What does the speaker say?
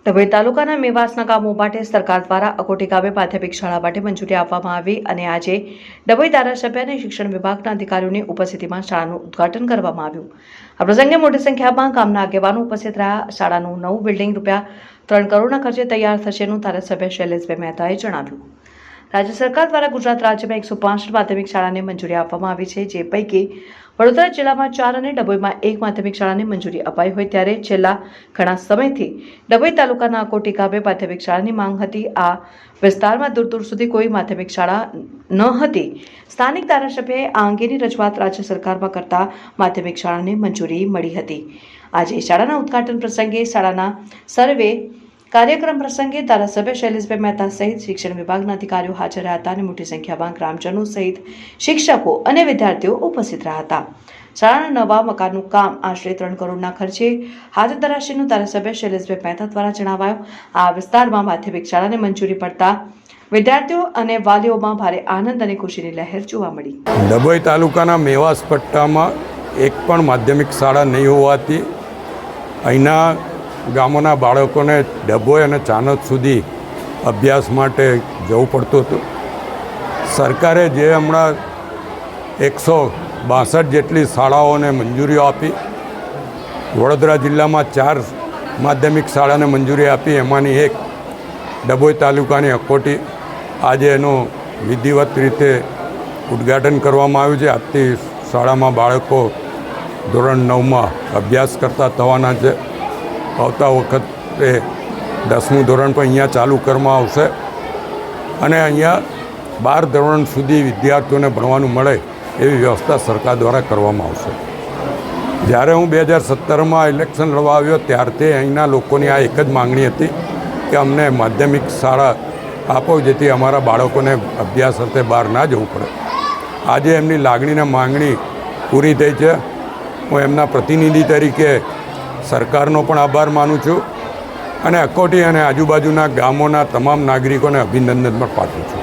ડભોઈ તાલુકાના મેવાસના ગામો માટે સરકાર દ્વારા અકોટી ગામે માધ્યમિક શાળા માટે મંજૂરી આપવામાં આવી અને આજે ડભોઈ ધારાસભ્ય અને શિક્ષણ વિભાગના અધિકારીઓની ઉપસ્થિતિમાં શાળાનું ઉદ્ઘાટન કરવામાં આવ્યું। આ પ્રસંગે મોટી સંખ્યામાં ગામના આગેવાનો ઉપસ્થિત રહ્યા। શાળાનું નવું બિલ્ડિંગ ₹3 કરોડના ખર્ચે તૈયાર થશેનું ધારાસભ્ય શૈલેષભાઈ મહેતાએ જણાવ્યું। રાજ્ય સરકાર દ્વારા ગુજરાત રાજ્યમાં 165 માધ્યમિક શાળાને મંજૂરી આપવામાં આવી છે, જે પૈકી વડોદરા જિલ્લામાં 4 અને ડભોઈમાં 1 માધ્યમિક શાળાને મંજૂરી અપાઈ હોય ત્યારે છેલ્લા ઘણા સમયથી ડભોઈ તાલુકાના અકોટી ગામે માધ્યમિક શાળાની માંગ હતી। આ વિસ્તારમાં દૂર દૂર સુધી કોઈ માધ્યમિક શાળા ન હતી। સ્થાનિક ધારાસભ્યએ આ અંગેની રજૂઆત રાજ્ય સરકારમાં કરતા માધ્યમિક શાળાને મંજૂરી મળી હતી। આજે શાળાના ઉદ્ઘાટન પ્રસંગે શાળાના સર્વે કાર્યક્રમ પ્રસંગે ધારાસભ્ય શૈલેષભાઈ મહેતા સહિત શિક્ષણ વિભાગના અધિકારીઓ હાજર રહ્યા હતા અને મોટી સંખ્યામાં ગ્રામજનો સહિત શિક્ષકો અને વિદ્યાર્થીઓ ઉપસ્થિત રહ્યા હતા। શાળાના નવા મકાનનું કામ આશરે 3 કરોડના ખર્ચે હાથ ધરાશેનું ધારાસભ્ય શૈલેષભાઈ મહેતા દ્વારા જણાવાયું। આ વિસ્તારમાં માધ્યમિક શાળાને મંજૂરી પડતા વિદ્યાર્થીઓ અને વાલીઓમાં ભારે આનંદ અને ખુશીની લહેર જોવા મળી। ડભોઈ તાલુકાના મેવાસ પટ્ટામાં એક પણ માધ્યમિક શાળા નહીં હોવાથી અહીંના ગામોના બાળકોને ડભોઈ અને ચાણોદ સુધી અભ્યાસ માટે જવું પડતું હતું। સરકારે જે હમણાં 162 જેટલી શાળાઓને મંજૂરીઓ આપી, વડોદરા જિલ્લામાં 4 માધ્યમિક શાળાને મંજૂરી આપી, એમાંની એક ડભોઈ તાલુકાની અકોટી આજે એનું વિધિવત રીતે ઉદ્ઘાટન કરવામાં આવ્યું છે। આજથી શાળામાં બાળકો ધોરણ 9માં અભ્યાસ કરતા થવાના છે। આવતા વખતે 10મું ધોરણ પણ અહીંયા ચાલુ કરવામાં આવશે અને અહીંયા 12 ધોરણ સુધી વિદ્યાર્થીઓને ભણવાનું મળે એવી વ્યવસ્થા સરકાર દ્વારા કરવામાં આવશે। જ્યારે હું 2017માં ઇલેક્શન લડવા આવ્યો ત્યારથી અહીંના લોકોની આ એક જ માંગણી હતી કે અમને માધ્યમિક શાળા આપો, જેથી અમારા બાળકોને અભ્યાસ અર્થે બહાર ના જવું પડે। આજે એમની લાગણીને માંગણી પૂરી થઈ છે। હું એમના પ્રતિનિધિ તરીકે સરકારનો પણ આભાર માનું છું અને અકોટી અને આજુબાજુના ગામોના તમામ નાગરિકોને અભિનંદન પણ પાઠવું છું।